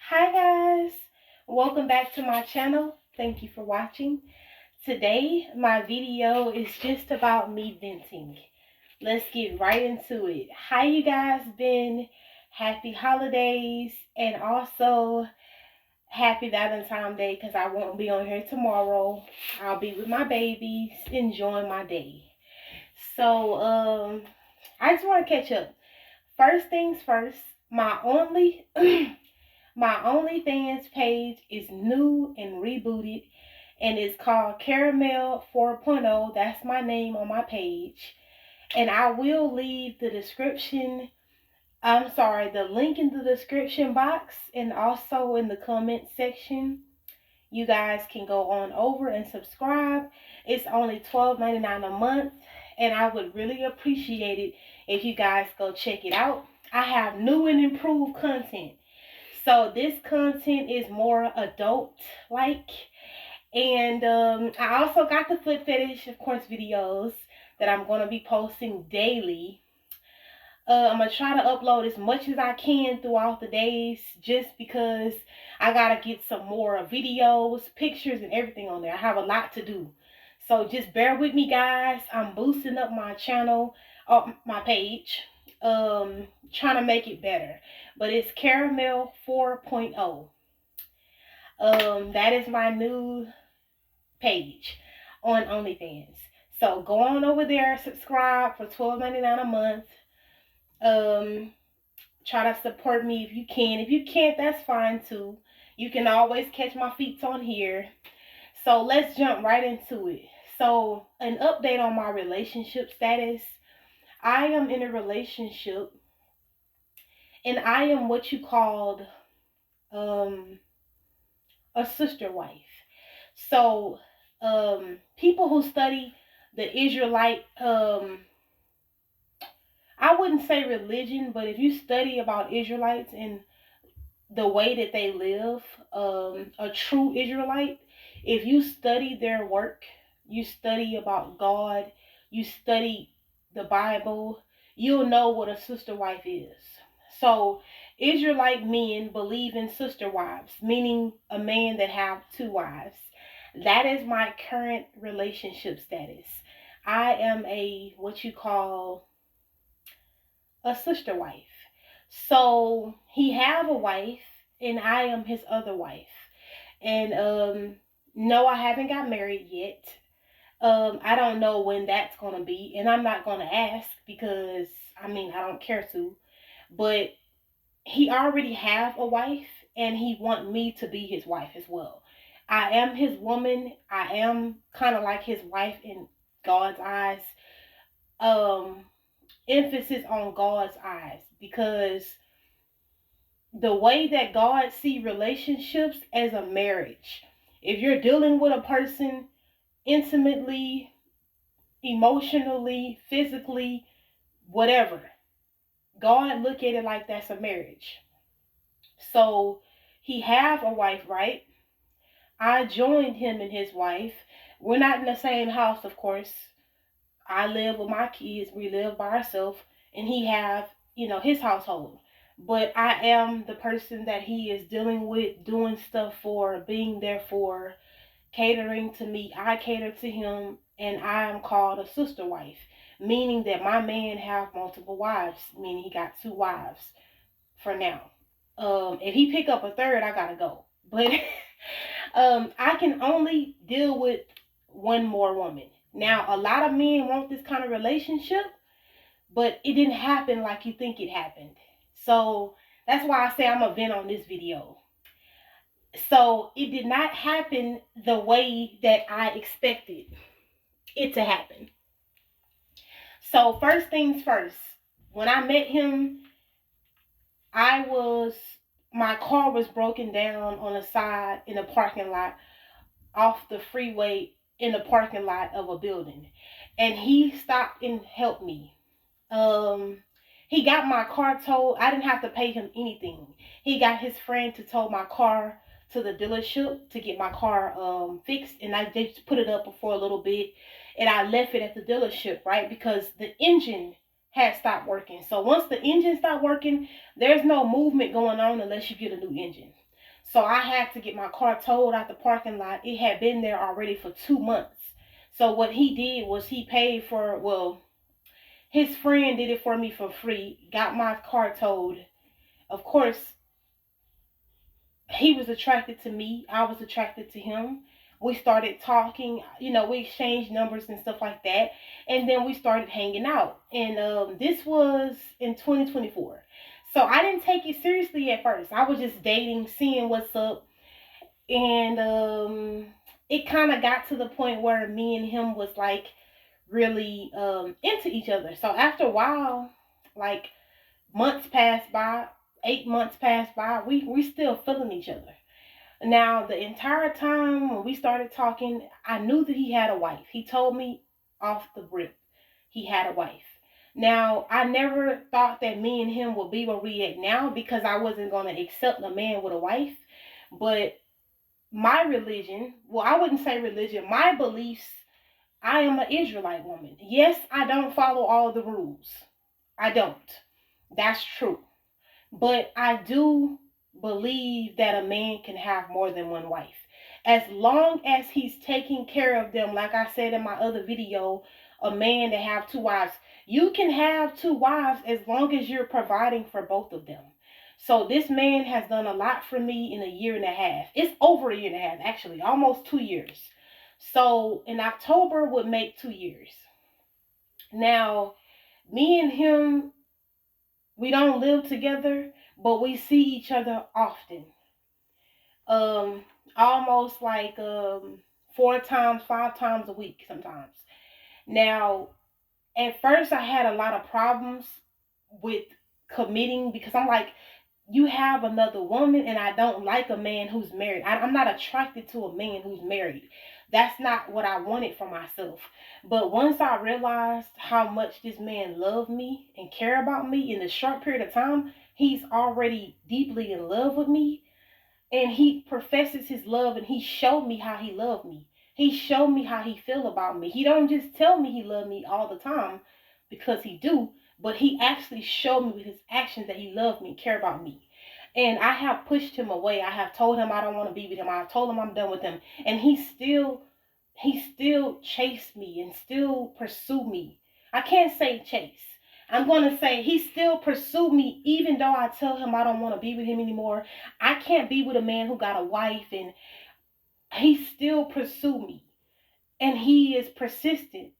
Hi guys, welcome back to my channel. Thank you for watching. Today my video is just about me venting. Let's get right into it. How you guys been? Happy holidays and also happy Valentine's Day because I won't be on here tomorrow. I'll be with my babies enjoying my day. So I just want to catch up. First things first, my only my OnlyFans page is new and rebooted and it's called Caramel 4.0. That's my name on my page. And I will leave the link in the description box and also in the comment section. You guys can go on over and subscribe. It's only $12.99 a month, and I would really appreciate it if you guys go check it out. I have new and improved content. So this content is more adult like. And I also got the foot fetish, of course, videos that I'm going to be posting daily. I'm going to try to upload as much as I can throughout the days just because I got to get some more videos, pictures, and everything on there. I have a lot to do. So just bear with me, guys. I'm boosting up my channel, my page, trying to make it better. But it's Caramel 4.0. That is my new page on OnlyFans. So go on over there, subscribe for $12.99 a month. Try to support me if you can. If you can't, that's fine too. You can always catch my feet on here. So let's jump right into it. So an update on my relationship status. I am in a relationship and I am what you called a sister wife. So people who study the Israelite I wouldn't say religion, but if you study about Israelites and the way that they live, a true Israelite, if you study their work, you study about God, you study the Bible, you'll know what a sister wife is. So Israelite men believe in sister wives, meaning a man that have two wives. That is my current relationship status. I am a what you call a sister wife. So he have a wife and I am his other wife. And no, I haven't got married yet. I don't know when that's gonna be, and I'm not gonna ask because I don't care to. But he already have a wife, and he want me to be his wife as well. I am his woman. I am kind of like his wife in God's eyes. Um, Emphasis on God's eyes because the way that God see relationships as a marriage. If you're dealing with a person intimately, emotionally, physically, whatever, God look at it like that's a marriage. So he have a wife, right? I joined him and his wife. We're not in the same house, of course. I live with my kids. We live by ourselves, and he have his household. But I am the person that he is dealing with, doing stuff for, being there for, catering to me. I cater to him, and I am called a sister wife, meaning that my man have multiple wives, meaning he got two wives for now. If he pick up a third, I gotta go. But I can only deal with one more woman. Now, a lot of men want this kind of relationship, but it didn't happen like you think it happened. So that's why I say I'm a vent on this video. So it did not happen the way that I expected it to happen. So first things first, when I met him, my car was broken down on the side in a parking lot off the freeway in the parking lot of a building. And he stopped and helped me. He got my car towed. I didn't have to pay him anything. He got his friend to tow my car to the dealership to get my car fixed, and I just put it up for a little bit, and I left it at the dealership, right? Because the engine had stopped working. So once the engine stopped working, there's no movement going on unless you get a new engine. So I had to get my car towed out the parking lot. It had been there already for 2 months. So what he did was he paid for, well, his friend did it for me for free, got my car towed. Of course, he was attracted to me. I was attracted to him. We started talking, we exchanged numbers and stuff like that. And then we started hanging out. And this was in 2024. So I didn't take it seriously at first. I was just dating, seeing what's up. And it kind of got to the point where me and him was like really into each other. So after a while, like months passed by, 8 months passed by, we still feeling each other. Now, the entire time when we started talking, I knew that he had a wife. He told me off the rip he had a wife. Now, I never thought that me and him would be where we at now because I wasn't going to accept a man with a wife. But my religion, well, I wouldn't say religion, my beliefs, I am an Israelite woman. Yes, I don't follow all the rules. I don't. That's true. But I do believe that a man can have more than one wife. As long as he's taking care of them, like I said in my other video, a man to have two wives. You can have two wives as long as you're providing for both of them. So this man has done a lot for me in a year and a half. It's over a year and a half, actually, almost 2 years. So in October would make 2 years. Now, me and him, we don't live together, but we see each other often. Um, Almost like 4 times, 5 times a week sometimes. Now, at first I had a lot of problems with committing because I'm like, you have another woman, and I don't like a man who's married. I'm not attracted to a man who's married. That's not what I wanted for myself. But once I realized how much this man loved me and cared about me in a short period of time, he's already deeply in love with me, and he professes his love, and he showed me how he loved me. He showed me how he feel about me. He don't just tell me he loved me all the time because he do, but he actually showed me with his actions that he loved me, care about me. And I have pushed him away. I have told him I don't want to be with him. I have told him I'm done with him, and he still chased me and still pursued me. I can't say chase. I'm going to say he still pursued me even though I tell him I don't want to be with him anymore. I can't be with a man who got a wife, and he still pursued me. And he is persistent.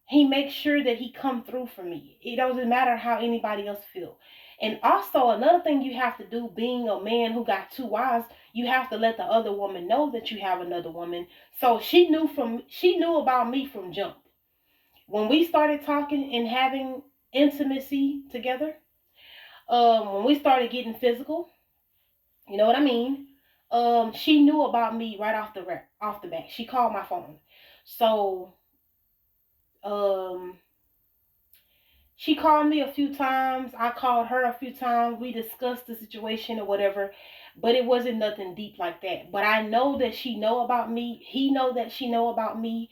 He makes sure that he come through for me. It doesn't matter how anybody else feel. And also another thing you have to do, being a man who got two wives, you have to let the other woman know that you have another woman. So she knew about me from jump. When we started talking and having intimacy together, when we started getting physical, you know what I mean? She knew about me right off the bat. She called my phone. So um she called me a few times. I called her a few times. We discussed the situation or whatever, but it wasn't nothing deep like that. But I know that she know about me. He know that she know about me,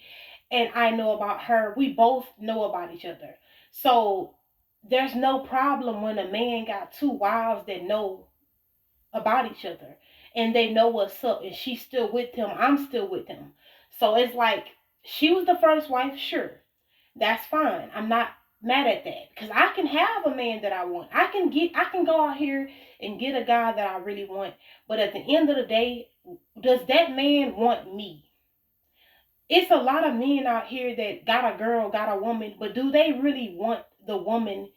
and I know about her. We both know about each other. So there's no problem when a man got two wives that know about each other, and they know what's up, and she's still with him. I'm still with him. So it's like she was the first wife, sure. That's fine. I'm not mad at that because I can have a man that I want. I can go out here and get a guy that I really want. But at the end of the day, does that man want me? It's a lot of men out here that got a girl, got a woman, but do they really want the woman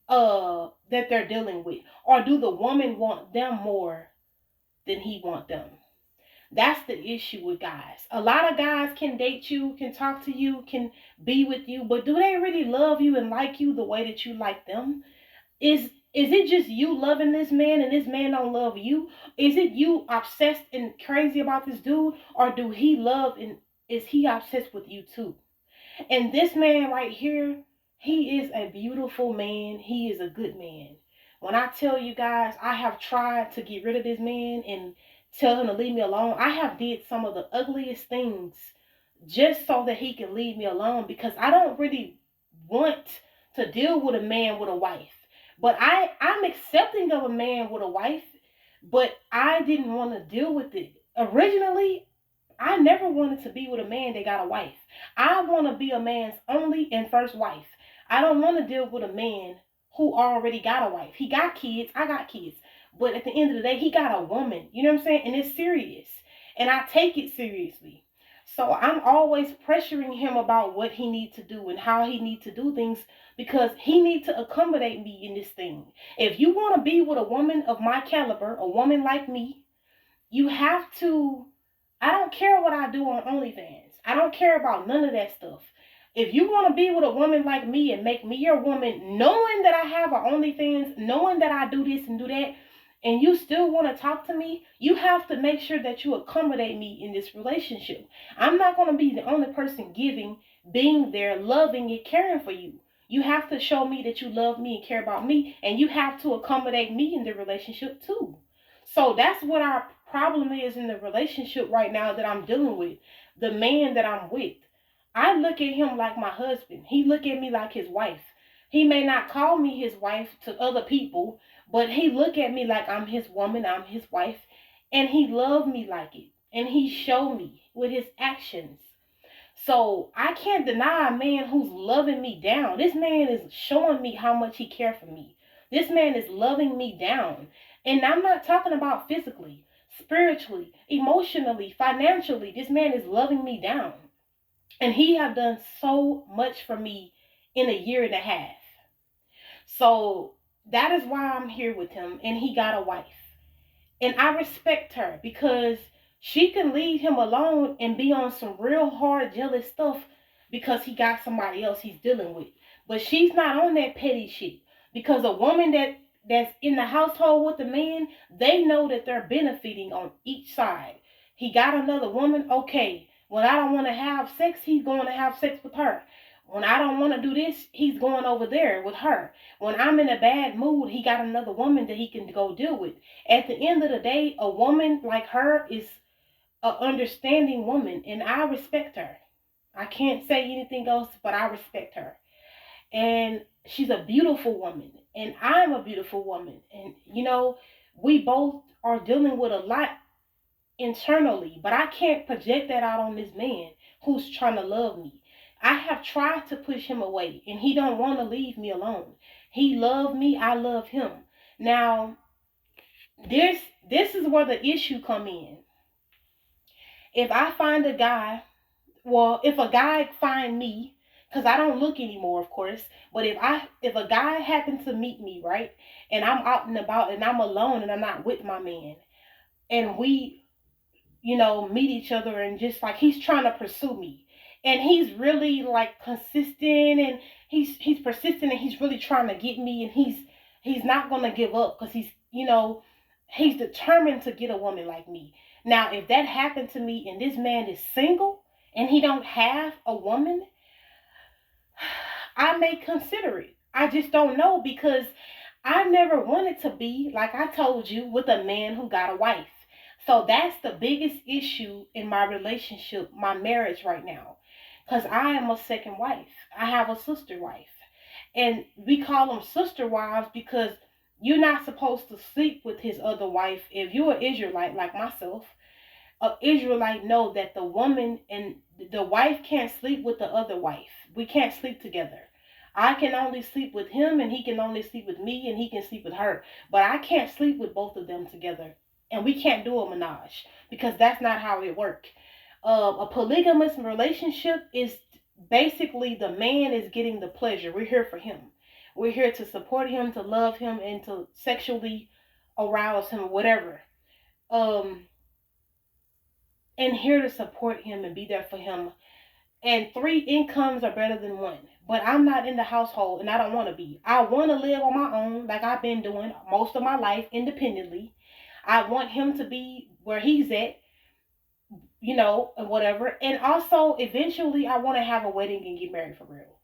that they're dealing with? Or do the woman want them more than he want them? That's the issue with guys. A lot of guys can date you, can talk to you, can be with you, but do they really love you and like you the way that you like them? Is it just you loving this man and this man don't love you? Is it you obsessed and crazy about this dude, or do he love and is he obsessed with you too? And this man right here, he is a beautiful man. He is a good man. When I tell you guys, I have tried to get rid of this man and tell him to leave me alone. I have did some of the ugliest things just so that he can leave me alone because I don't really want to deal with a man with a wife. But I'm accepting of a man with a wife But I didn't want to deal with it. Originally, I never wanted to be with a man that got a wife. I want to be a man's only and first wife. I don't want to deal with a man who already got a wife. He got kids, I got kids. But at the end of the day, he got a woman. You know what I'm saying? And it's serious. And I take it seriously. So I'm always pressuring him about what he needs to do and how he needs to do things because he needs to accommodate me in this thing. If you want to be with a woman of my caliber, a woman like me, you have to. I don't care what I do on OnlyFans. I don't care about none of that stuff. If you want to be with a woman like me and make me your woman, knowing that I have an OnlyFans, knowing that I do this and do that, and you still want to talk to me, you have to make sure that you accommodate me in this relationship. I'm not going to be the only person giving, being there, loving, and caring for you. You have to show me that you love me and care about me, and you have to accommodate me in the relationship too. So that's what our problem is in the relationship right now that I'm dealing with. The man that I'm with. I look at him like my husband. He look at me like his wife. He may not call me his wife to other people, but he look at me like I'm his woman, I'm his wife, and he love me like it. And he show me with his actions. So I can't deny a man who's loving me down. This man is showing me how much he cares for me. This man is loving me down. And I'm not talking about physically, spiritually, emotionally, financially. This man is loving me down. And he have done so much for me in a year and a half. So that is why I'm here with him. And he got a wife. And I respect her because she can leave him alone and be on some real hard, jealous stuff because he got somebody else he's dealing with. But she's not on that petty shit because a woman that's in the household with the man, they know that they're benefiting on each side. He got another woman, okay. When I don't want to have sex, he's going to have sex with her. When I don't want to do this, he's going over there with her. When I'm in a bad mood, he got another woman that he can go deal with. At the end of the day, a woman like her is an understanding woman, and I respect her. I can't say anything else, but I respect her. And she's a beautiful woman, and I'm a beautiful woman. And, we both are dealing with a lot internally, but I can't project that out on this man who's trying to love me. I have tried to push him away, and he don't want to leave me alone. He loved me, I love him. Now, this is where the issue come in. If I find a guy, well, if a guy find me, because I don't look anymore, of course, but if a guy happens to meet me, right, and I'm out and about and I'm alone and I'm not with my man, and we meet each other and just like he's trying to pursue me. And he's really like consistent and he's persistent and he's really trying to get me and he's not gonna give up because he's determined to get a woman like me. Now if that happened to me and this man is single and he don't have a woman, I may consider it. I just don't know because I never wanted to be, like I told you, with a man who got a wife. So that's the biggest issue in my relationship, my marriage right now. Because I am a second wife. I have a sister wife. And we call them sister wives because you're not supposed to sleep with his other wife. If you're an Israelite like myself, an Israelite know that the woman and the wife can't sleep with the other wife. We can't sleep together. I can only sleep with him and he can only sleep with me and he can sleep with her. But I can't sleep with both of them together. And we can't do a menage because that's not how it works. A polygamous relationship is basically the man is getting the pleasure. We're here for him. We're here to support him, to love him, and to sexually arouse him, whatever. Um, and here to support him and be there for him. And three incomes are better than one. But I'm not in the household and I don't want to be. I want to live on my own like I've been doing most of my life independently. I want him to be where he's at, and whatever. And also, eventually, I want to have a wedding and get married for real.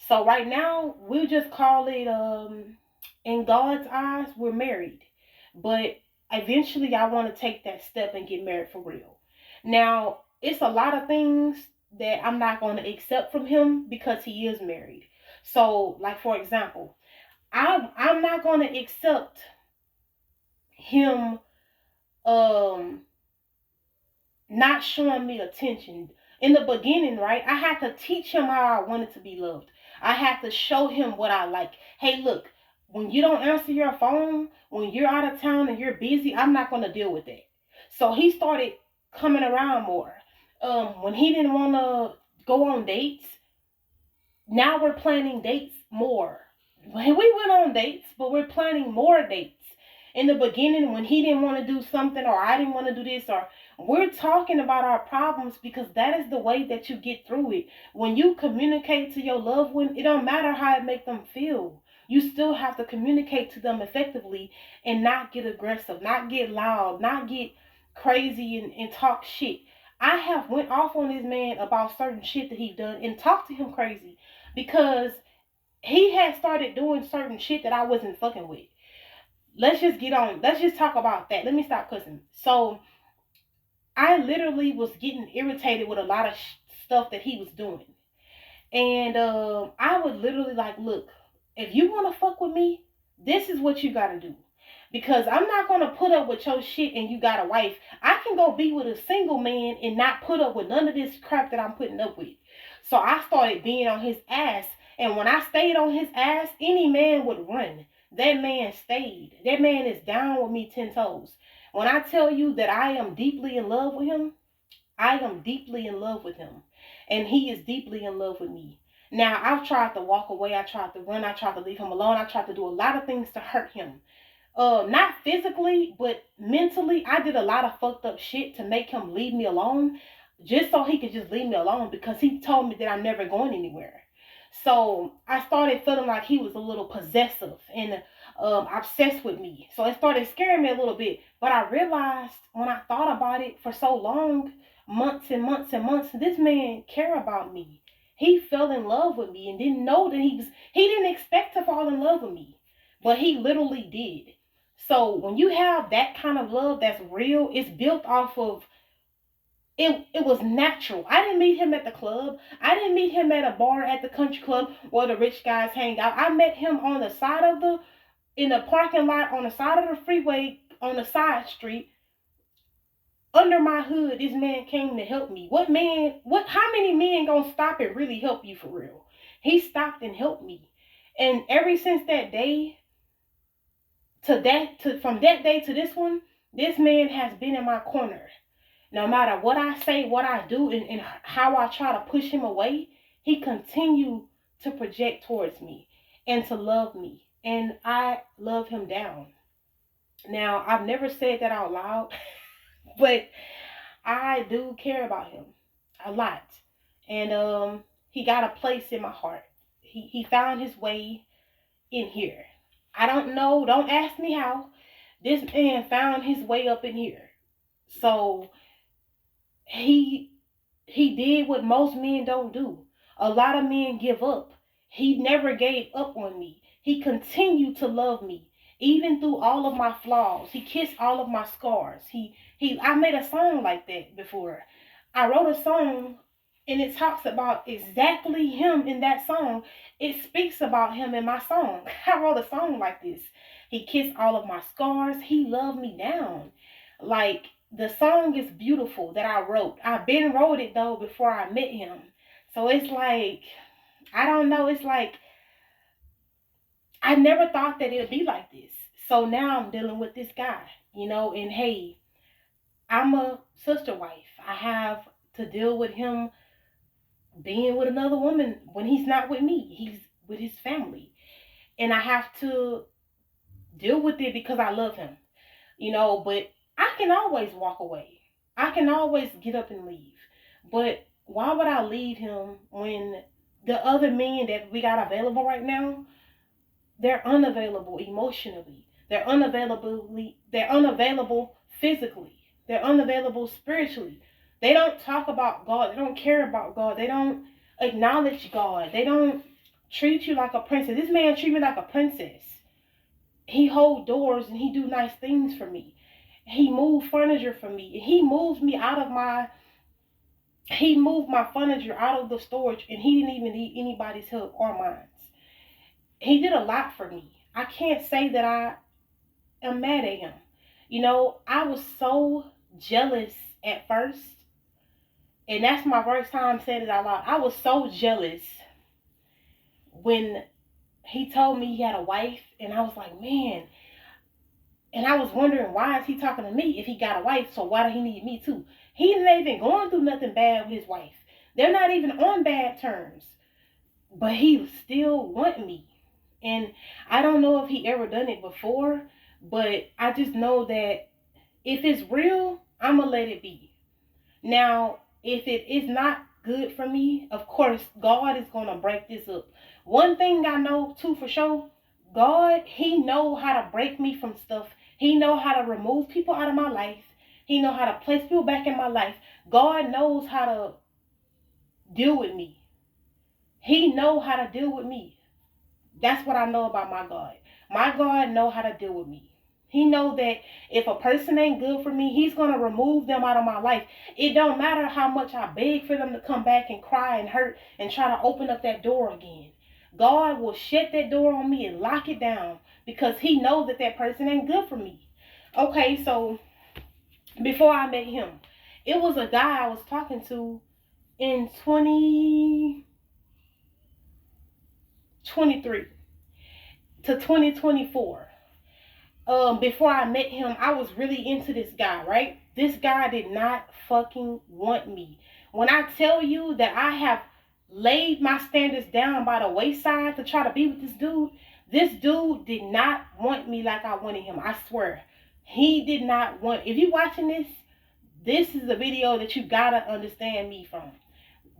So right now, we'll just call it, in God's eyes, we're married. But eventually, I want to take that step and get married for real. Now, it's a lot of things that I'm not going to accept from him because he is married. So, like for example, I'm not going to accept him um not showing me attention. In the beginning, right, I had to teach him how I wanted to be loved. I had to show him what I like. Hey, look, when you don't answer your phone, when you're out of town and you're busy, I'm not going to deal with that. So he started coming around more. When he didn't want to go on dates, now we're planning dates more. We went on dates, but we're planning more dates. In the beginning, when he didn't want to do something, or I didn't want to do this, or we're talking about our problems, because that is the way that you get through it. When you communicate to your loved one, it don't matter how it make them feel. You still have to communicate to them effectively and not get aggressive, not get loud, not get crazy and talk shit. I have went off on this man about certain shit that he done and talked to him crazy because he had started doing certain shit that I wasn't fucking with. Let's just get on. Let's just talk about that. Let me stop cussing. So I literally was getting irritated with a lot of stuff that he was doing, and I would literally like, look, if you want to fuck with me, this is what you gotta do. Because I'm not gonna put up with your shit and you got a wife. I can go be with a single man and not put up with none of this crap that I'm putting up with. So I started being on his ass. And when I stayed on his ass, any man would run. That man stayed. That man is down with me 10 toes. When I tell you that I am deeply in love with him, I am deeply in love with him, and he is deeply in love with me. Now, I've tried to walk away, I tried to run, I tried to leave him alone, I tried to do a lot of things to hurt him. Not physically, but mentally, I did a lot of fucked up shit to make him leave me alone, just so he could just leave me alone because he told me that I'm never going anywhere. So I started feeling like he was a little possessive and obsessed with me. So it started scaring me a little bit. But I realized when I thought about it for so long, months and months and months, this man cared about me. He fell in love with me and didn't know that he didn't expect to fall in love with me, but he literally did. So when you have that kind of love that's real, it's built off of it was natural. I didn't meet him at the club. I didn't meet him at a bar at the country club where the rich guys hang out. I met him on the side of the in the parking lot on the side of the freeway on the side street under my hood. This man came to help me. How many men gonna stop and really help you for real? He stopped and helped me. And ever since that day to from that day to this one, this man has been in my corner. No matter what I say, what I do, and how I try to push him away, he continued to project towards me and to love me. And I love him down. Now, I've never said that out loud, but I do care about him a lot. And he got a place in my heart. He found his way in here. I don't know, don't ask me how. This man found his way up in here. So he he did what most men don't do. A lot of men give up. He never gave up on me. He continued to love me even through all of my flaws. He kissed all of my scars. He I made a song like that before. I wrote a song and it talks about exactly him in that song. It speaks about him in my song. I wrote a song like this. He kissed all of my scars. He loved me down. Like the song is beautiful that I wrote. I've been wrote it though before I met him. So it's like I don't know, it's like I never thought that it'd be like this. So now I'm dealing with this guy, and hey, I'm a sister wife. I have to deal with him being with another woman when he's not with me. He's with his family. And I have to deal with it because I love him. But I can always walk away. I can always get up and leave. But why would I leave him when the other men that we got available right now, they're unavailable emotionally. They're unavailable physically. They're unavailable spiritually. They don't talk about God. They don't care about God. They don't acknowledge God. They don't treat you like a princess. This man treat me like a princess. He hold doors and he do nice things for me. He moved furniture for me. He moved my furniture out of the storage and he didn't even need anybody's help or mine. He did a lot for me. I can't say that I am mad at him. You know, I was so jealous at first, and that's my first time saying it out loud. I was so jealous when he told me he had a wife, and I was like, man. And I was wondering, why is he talking to me if he got a wife? So why do he need me too? He's not even going through nothing bad with his wife. They're not even on bad terms, but he still want me. And I don't know if he ever done it before, but I just know that if it's real, I'm gonna let it be. Now, if it is not good for me, of course, God is going to break this up. One thing I know too for sure, God, he know how to break me from stuff. He know how to remove people out of my life. He know how to place people back in my life. God knows how to deal with me. He know how to deal with me. That's what I know about my God. My God know how to deal with me. He know that if a person ain't good for me, he's going to remove them out of my life. It don't matter how much I beg for them to come back and cry and hurt and try to open up that door again. God will shut that door on me and lock it down because he knows that that person ain't good for me. Okay, so before I met him, it was a guy I was talking to in 2023 to 2024. Before I met him, I was really into this guy, right? This guy did not fucking want me. When I tell you that I have laid my standards down by the wayside to try to be with this dude did not want me like I wanted him. I swear. He did not want. If you watching this is a video that you gotta understand me from.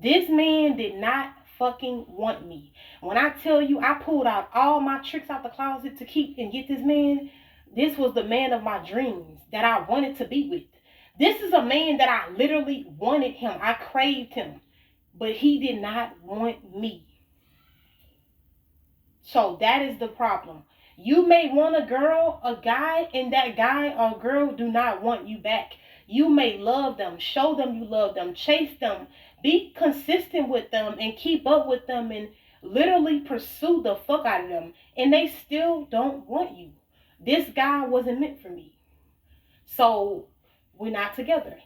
This man did not fucking want me. When I tell you I pulled out all my tricks out the closet to keep and get this man, this was the man of my dreams that I wanted to be with. This is a man that I literally wanted him. I craved him. But he did not want me. So that is the problem. You may want a girl, a guy, and that guy or girl do not want you back. You may love them, show them you love them, chase them, be consistent with them, and keep up with them, and literally pursue the fuck out of them, and they still don't want you. This guy wasn't meant for me. So we're not together.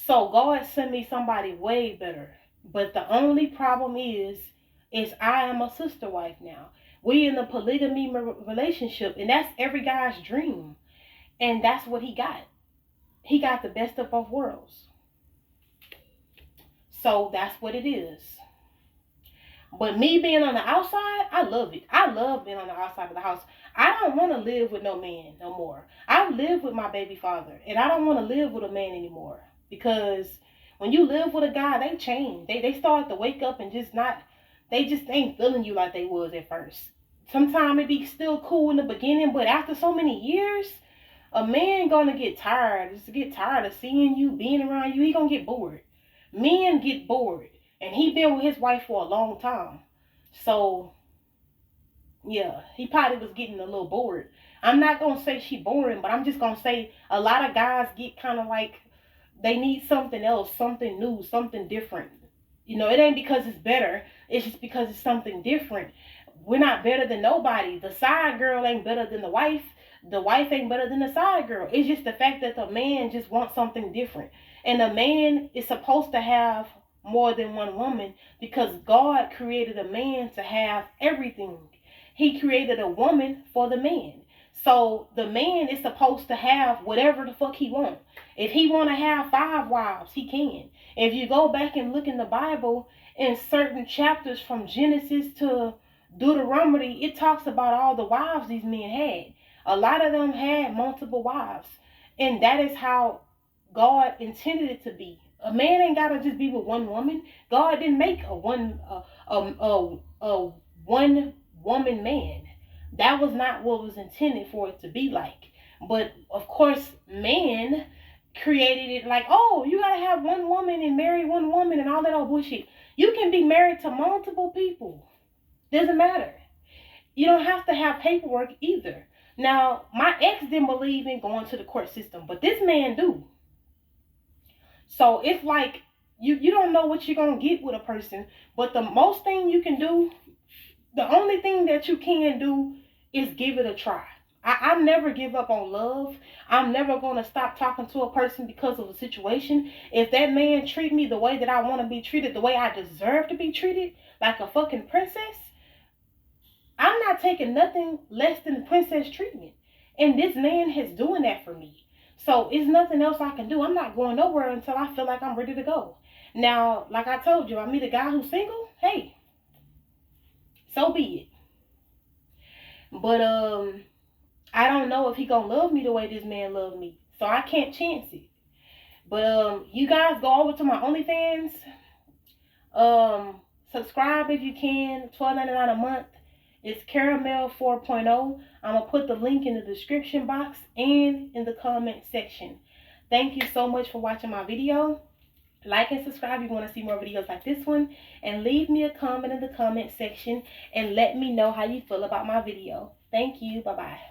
So God sent me somebody way better. But the only problem is I am a sister wife now. We in a polygamy relationship, and that's every guy's dream. And that's what he got. He got the best of both worlds. So that's what it is. But me being on the outside, I love it. I love being on the outside of the house. I don't want to live with no man no more. I live with my baby father, and I don't want to live with a man anymore. Because when you live with a guy, they change. They start to wake up and they just ain't feeling you like they was at first. Sometimes it be still cool in the beginning, but after so many years, a man gonna get tired. Just get tired of seeing you, being around you. He gonna get bored. Men get bored. And he been with his wife for a long time. So, yeah, he probably was getting a little bored. I'm not going to say she boring, but I'm just going to say a lot of guys get kind of like they need something else, something new, something different. You know, it ain't because it's better. It's just because it's something different. We're not better than nobody. The side girl ain't better than the wife. The wife ain't better than the side girl. It's just the fact that the man just wants something different. And the man is supposed to have more than one woman because God created a man to have everything. He created a woman for the man. So the man is supposed to have whatever the fuck he wants. If he want to have 5 wives, he can. If you go back and look in the Bible, in certain chapters from Genesis to Deuteronomy, it talks about all the wives these men had. A lot of them had multiple wives. And that is how God intended it to be. A man ain't gotta just be with one woman. God didn't make a one woman man. That was not what was intended for it to be like. But of course, man created it like, oh, you gotta have one woman and marry one woman and all that old bullshit. You can be married to multiple people. Doesn't matter. You don't have to have paperwork either. Now, my ex didn't believe in going to the court system, but this man do. So it's like you don't know what you're going to get with a person, but the most thing you can do, the only thing that you can do is give it a try. I never give up on love. I'm never going to stop talking to a person because of a situation. If that man treat me the way that I want to be treated, the way I deserve to be treated, like a fucking princess, I'm not taking nothing less than princess treatment. And this man is doing that for me. So it's nothing else I can do. I'm not going nowhere until I feel like I'm ready to go. Now, like I told you, I meet a guy who's single, hey, so be it. But I don't know if he gonna love me the way this man loved me. So I can't chance it. But you guys go over to my OnlyFans. Um, Subscribe if you can. $12.99 a month. It's Caramel 4.0. I'm gonna put the link in the description box and in the comment section. Thank you so much for watching my video. Like and subscribe if you want to see more videos like this one. And leave me a comment in the comment section and let me know how you feel about my video. Thank you. Bye-bye.